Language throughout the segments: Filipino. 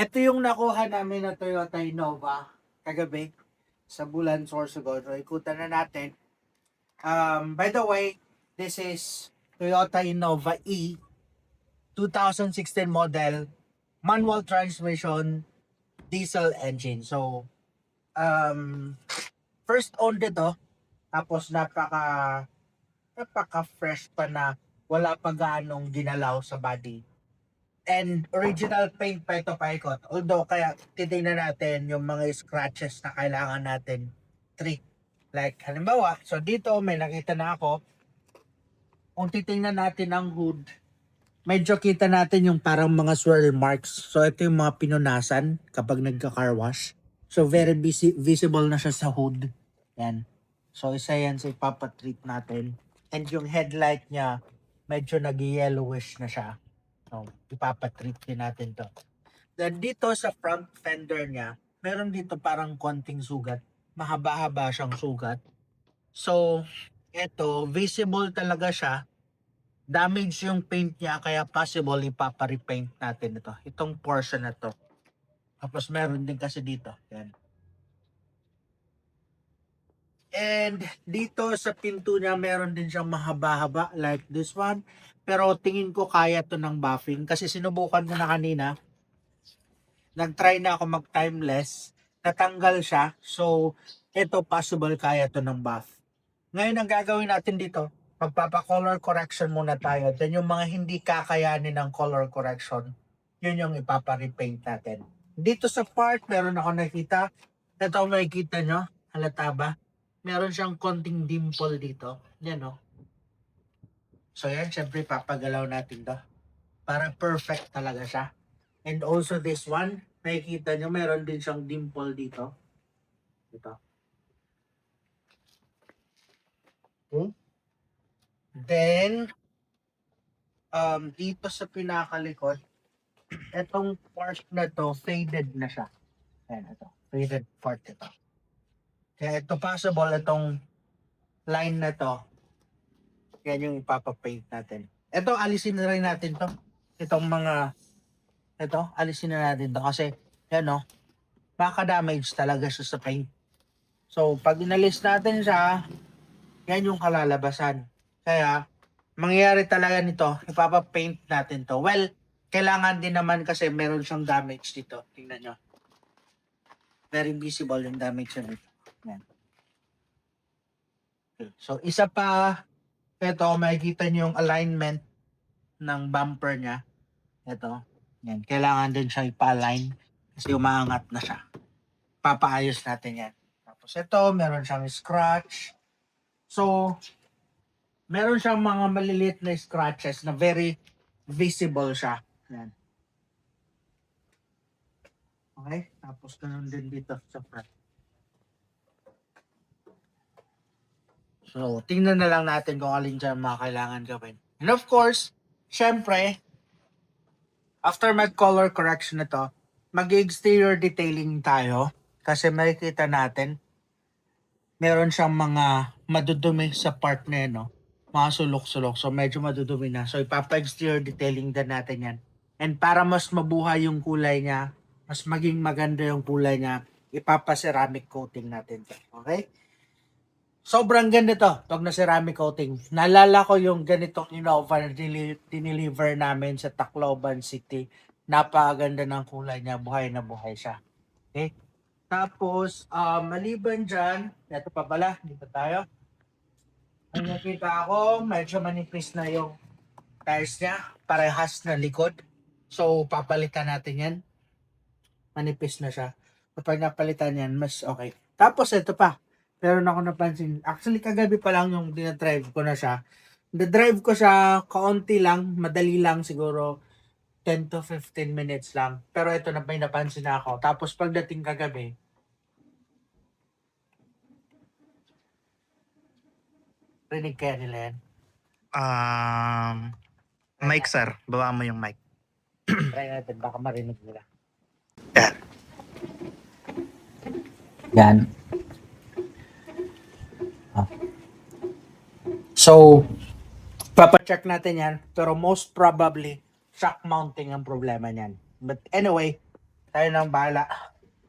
Ito yung nakuha namin na Toyota Innova kagabi sa Bulan, Sorsogon. So, ikutan na natin. By the way, this is Toyota Innova E 2016 model, manual transmission, diesel engine. So, um, first owned ito. Tapos napaka fresh pa na wala pa ganong ginalaw sa body. And original paint pa ito paikot. Although kaya titingnan natin yung mga scratches na kailangan natin treat. Like halimbawa, so dito may nakita na ako. Kung titingnan natin ang hood, medyo kita natin yung parang mga swirl marks. So ito yung mga pinunasan kapag nagka-car wash. So very visible na siya sa hood. Yan. So isa yan sa ipapatreat natin. And yung headlight niya, medyo nag-yellowish na siya. So ipapatreat din natin to. Then dito sa front fender niya, meron dito parang konting sugat. Mahaba-haba siyang sugat. So ito, visible talaga siya. Damage yung paint niya, kaya possible ipapa-repaint natin ito. Itong portion na to. Tapos meron din kasi dito. Yan. And dito sa pinto niya, meron din siyang mahaba-haba like this one. Pero tingin ko kaya to ng buffing kasi sinubukan ko na kanina. Nag-try na ako mag-timeless. Natanggal siya. So, ito possible kaya to ng buff. Ngayon ang gagawin natin dito, magpapa-color correction muna tayo. Then yung mga hindi kakayanin ng color correction, yun yung ipapa-repaint natin. Dito sa part, meron ako nakita. Ito ang makikita nyo. Halata ba? Meron siyang konting dimple dito. Yan o. So yan, syempre papagalaw natin to. Para perfect talaga siya. And also this one, nakikita nyo, meron din siyang dimple dito. Ito. Okay. Then, dito sa pinakalikod, etong part na to, faded na siya. Ayan, ito. Faded part ito. Kaya ito possible, itong line na to, yan yung ipapapaint natin. Ito, alisin na rin natin to. Itong mga, ito, alisin na natin to. Kasi, yan o, maka-damage talaga siya sa paint. So, pag inalis natin siya, yan yung kalalabasan. Kaya, mangyayari talaga nito, ipapapaint natin to. Well, kailangan din naman kasi meron siyang damage dito. Tingnan nyo. Very visible yung damage niya dito. Yan. Okay. So, isa pa, ito, makikita nyo yung alignment ng bumper niya. Ito. Yan. Kailangan din siya ipa-align kasi umaangat na siya. Papaayos natin yan. Tapos ito, meron siyang scratch. So, meron siyang mga maliliit na scratches na very visible siya. Yan. Okay? Tapos ganun din dito sa front. So, tingnan na lang natin kung alin dyan mga kailangan gawin. And of course, syempre, after mag-color correction na to, mag-exterior detailing tayo kasi makikita natin meron siyang mga madudumi sa part na yun, no? Mga sulok-sulok. So, medyo madudumi na. So, ipapa-exterior detailing din natin yan. And para mas mabuhay yung kulay niya, mas maging maganda yung kulay niya, ipapa-ceramic coating natin to. Okay? Sobrang ganda to, pag na ceramic coating. Naalala ko yung ganitong Innova na diniliver namin sa Tacloban City. Napakaganda ng kulay niya, buhay na buhay siya. Okay? Tapos, maliban dyan, ito pa pala, dito tayo. Ang nakita ko, medyo manipis na yung tires niya, parehas na likod. So, papalitan natin yan. Manipis na siya. Kapag napalitan yan, mas okay. Tapos, ito pa. Meron ako napansin. Actually, kagabi pa lang yung dinadrive ko na siya. Na-drive ko siya kaunti lang, madali lang siguro 10 to 15 minutes lang. Pero ito na may napansin na ako. Tapos pagdating kagabi, rinig kaya nila yan. Mic sir, baba mo yung mic. Try natin, baka marinig nila. Yan. Yan. So, papacheck natin yan. Pero most probably, shock mounting ang problema niyan. But anyway, Tayo nang bahala.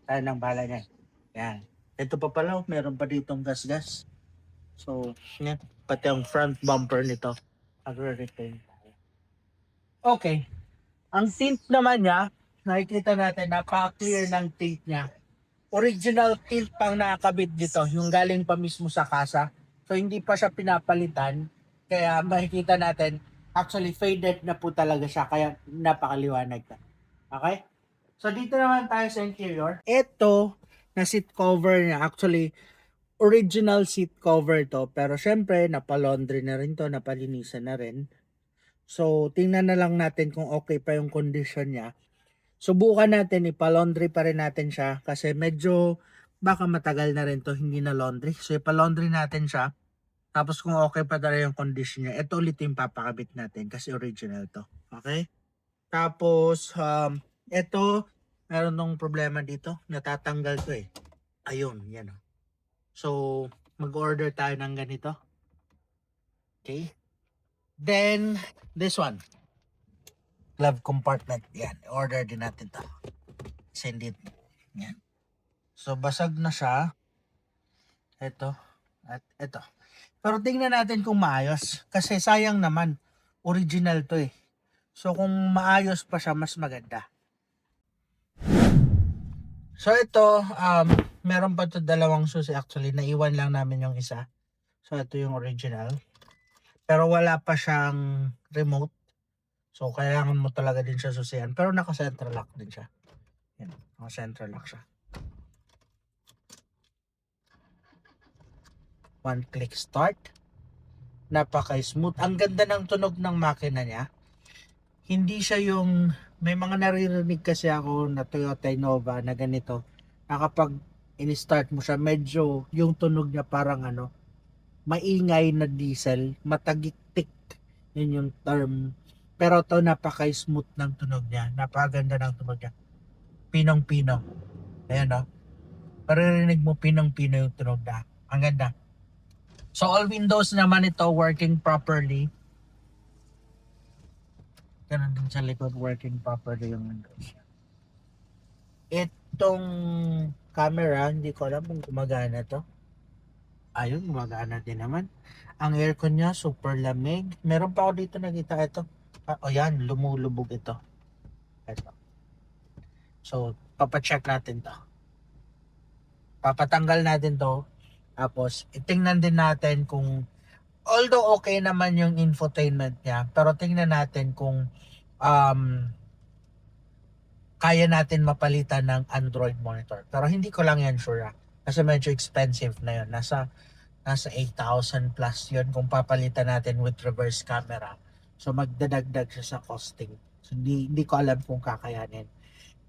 Tayo nang bahala niyan. Yan. Ito pa pala, meron pa ditong gas-gas. So, yan. Pati ang front bumper nito. Agre-retain tayo. Okay. Ang tint naman niya, nakikita natin, napaka-clear ng tint niya. Original tint pang nakakabit dito, yung galing pa mismo sa kasa. So, hindi pa siya pinapalitan. Kaya makikita natin, actually faded na po talaga siya. Kaya napakaliwanag na. Okay? So, dito naman tayo sa interior. Ito, na seat cover niya, actually, original seat cover to. Pero syempre, napalaundry na rin to, napalinisan na rin. So, tingnan na lang natin kung okay pa yung condition niya. Subukan natin, ipalaundry pa rin natin siya kasi medyo baka matagal na rin to hindi na laundry. So, ipalaundry natin siya. Tapos kung okay pa talaga yung condition niya, ito ulit yung papakabit natin kasi original to. Okay? Tapos, ito, meron nung problema dito. Natatanggal to eh. Ayun, yan. So, mag-order tayo ng ganito. Okay? Then, this one. Glove compartment. Yan. Order din natin to. Send it. Yan. So, basag na siya. Ito. At ito. Pero tingnan natin kung maayos. Kasi sayang naman. Original to eh. So, kung maayos pa siya, mas maganda. So, ito. Meron pa to dalawang susi actually. Naiwan lang namin yung isa. So, ito yung original. Pero wala pa siyang remote. So, kailangan mo talaga din siya susihan. Pero naka-central lock din siya. Yan. Naka-central lock siya. One click start. Napaka-smooth. Ang ganda ng tunog ng makina niya. Hindi siya yung... May mga naririnig kasi ako na Toyota Innova na ganito. Na kapag in-start mo siya, medyo yung tunog niya parang maingay na diesel. Matagiktik. Yun yung term. Pero to napaka-smooth ng tunog niya. Napakaganda ng tunog niya. Pinong-pino. Ayan o. Maririnig mo pinong-pino yung tunog na. Ang ganda. So all windows naman ito working properly. Ganun din sa likod working properly yung windows. Itong camera, hindi ko alam kung gumagana to. Ayun, gumagana din naman. Ang aircon niya, super lamig. Meron pa ako dito nakita ito. O yan, lumulubog ito. Ito. So, papacheck natin to. Papatanggal natin to. Tapos, itingnan din natin kung although okay naman yung infotainment niya, pero tingnan natin kung kaya natin mapalitan ng Android monitor. Pero hindi ko lang yan sure. Kasi medyo expensive na yun. Nasa 8,000 plus yun kung papalitan natin with reverse camera. So magdadagdag siya sa costing. So hindi ko alam kung kakayanin.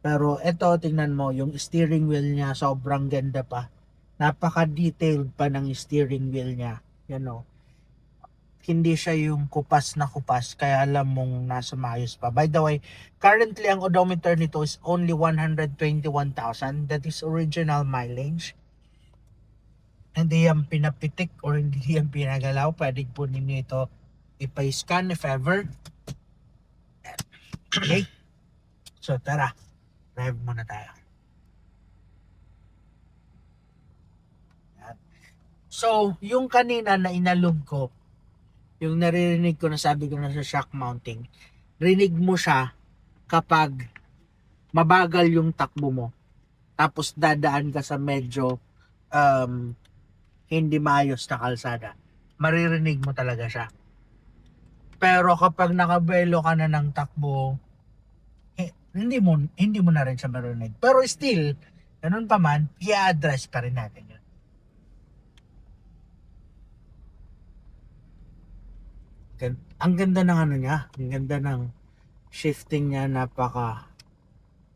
Pero eto, tingnan mo, yung steering wheel niya sobrang ganda pa. Napaka-detailed pa ng steering wheel niya. Yan o. Hindi siya yung kupas na kupas, kaya alam mong nasa maayos pa. By the way, currently ang odometer nito is only 121,000. That is original mileage. Hindi yan pinapitik or hindi yan pinagalaw. Pwede po ninyo ito ipa-scan if ever. Okay? So tara, drive muna tayo. So, yung kanina na inalog ko, yung naririnig ko na sabi ko na sa shock mounting, rinig mo siya kapag mabagal yung takbo mo. Tapos dadaan ka sa medyo hindi maayos na kalsada. Maririnig mo talaga siya. Pero kapag nakabelo ka na ng takbo, hindi mo na rin siya maririnig. Pero still, ganun pa man, i-address pa rin natin yun. Ang ganda ng niya, ang ganda ng shifting niya,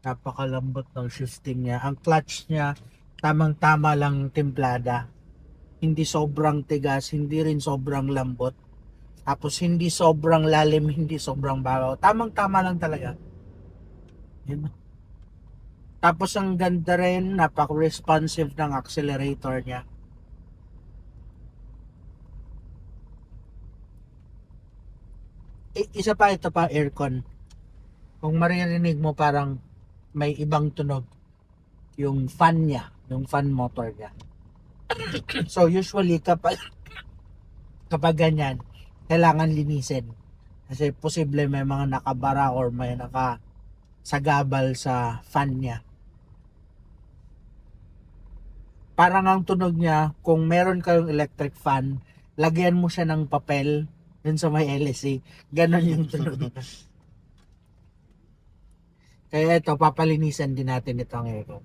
napakalambot ng shifting niya. Ang clutch niya, tamang-tama lang timplada. Hindi sobrang tigas, hindi rin sobrang lambot. Tapos hindi sobrang lalim, hindi sobrang babaw. Tamang-tama lang talaga. Yun. Tapos ang ganda rin, napaka-responsive ng accelerator niya. Isa pa, ito pa, aircon. Kung maririnig mo parang may ibang tunog yung fan niya, yung fan motor niya. So usually kapag ganyan, kailangan linisin. Kasi posible may mga nakabara or may nakasagabal sa fan niya. Parang ang tunog niya, kung meron kayong electric fan, lagyan mo siya ng papel dun sa may LSA. Ganon yung tunog niya. Kaya ito, papalinisan din natin ito ang aircon.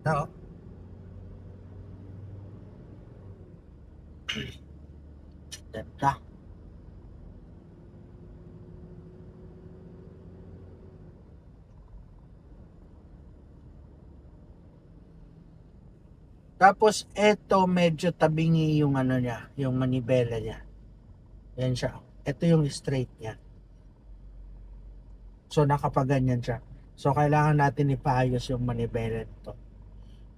No. Ganda. Tapos ito medyo tabingi yung ano niya, yung manibela niya. Yan siya. Ito yung straight niya. So nakapaganyan siya. So kailangan natin ipaayos yung manibela nito.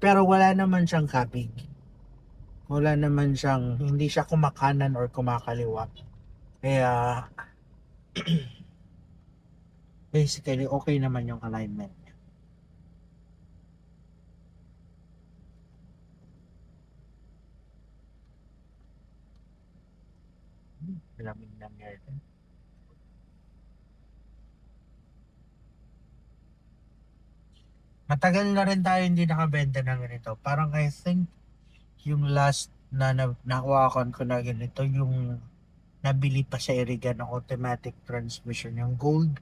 Pero wala naman siyang kabig. Wala naman siyang, hindi siya kumakanan or kumakaliwa. Kaya basically okay naman yung alignment niya. Lamig ng aircon. Matagal na rin tayo hindi nakabenta ng ganito. Parang I think yung last na nakuha ko na ganito, yung nabili pa sa Irigan ng automatic transmission, yung gold.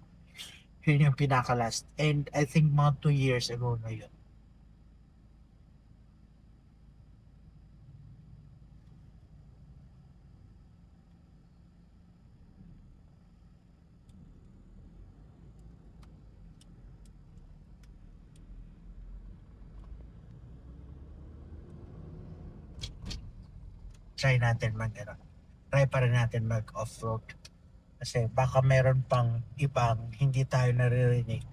Yun yung pinaka-last. And I think mga 2 years ago na yun. Try pa rin natin mag off-road. Kasi baka meron pang ibang hindi tayo naririnig.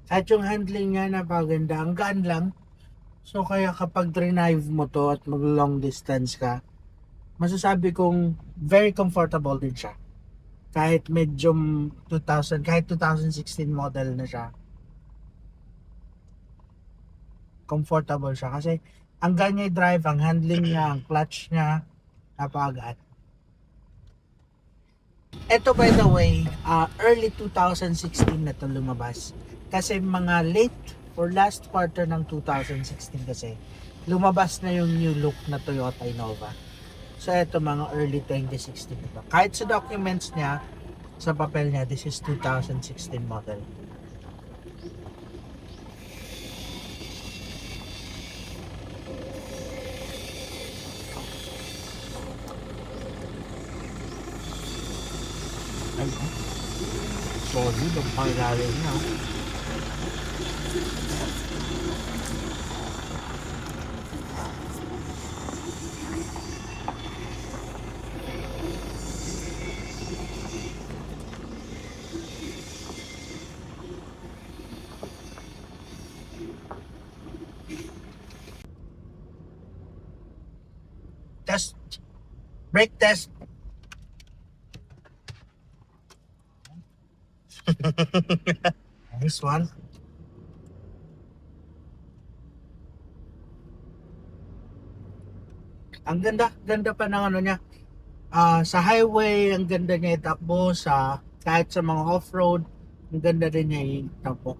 At yung handling niya napaganda, ang gaan lang. So kaya kapag drive mo to at mag long distance ka, masasabi kong very comfortable din siya. Kahit medyo 2016 model na siya. Comfortable siya kasi ang gaan niya drive, ang handling niya, ang clutch niya, napakagaan. Ito by the way, early 2016 na to lumabas. Kasi mga late or last quarter ng 2016 kasi lumabas na yung new look na Toyota Innova. So ito mga early 2016 na to. Kahit sa documents niya, sa papel niya, this is 2016 model. Ay, sorry, magpangilalim na. Test. Brake test. Nice one. Ang ganda pa ng ano niya. Sa highway, ang ganda niya itakbo. Kahit sa mga off-road, ang ganda rin niya itakbo.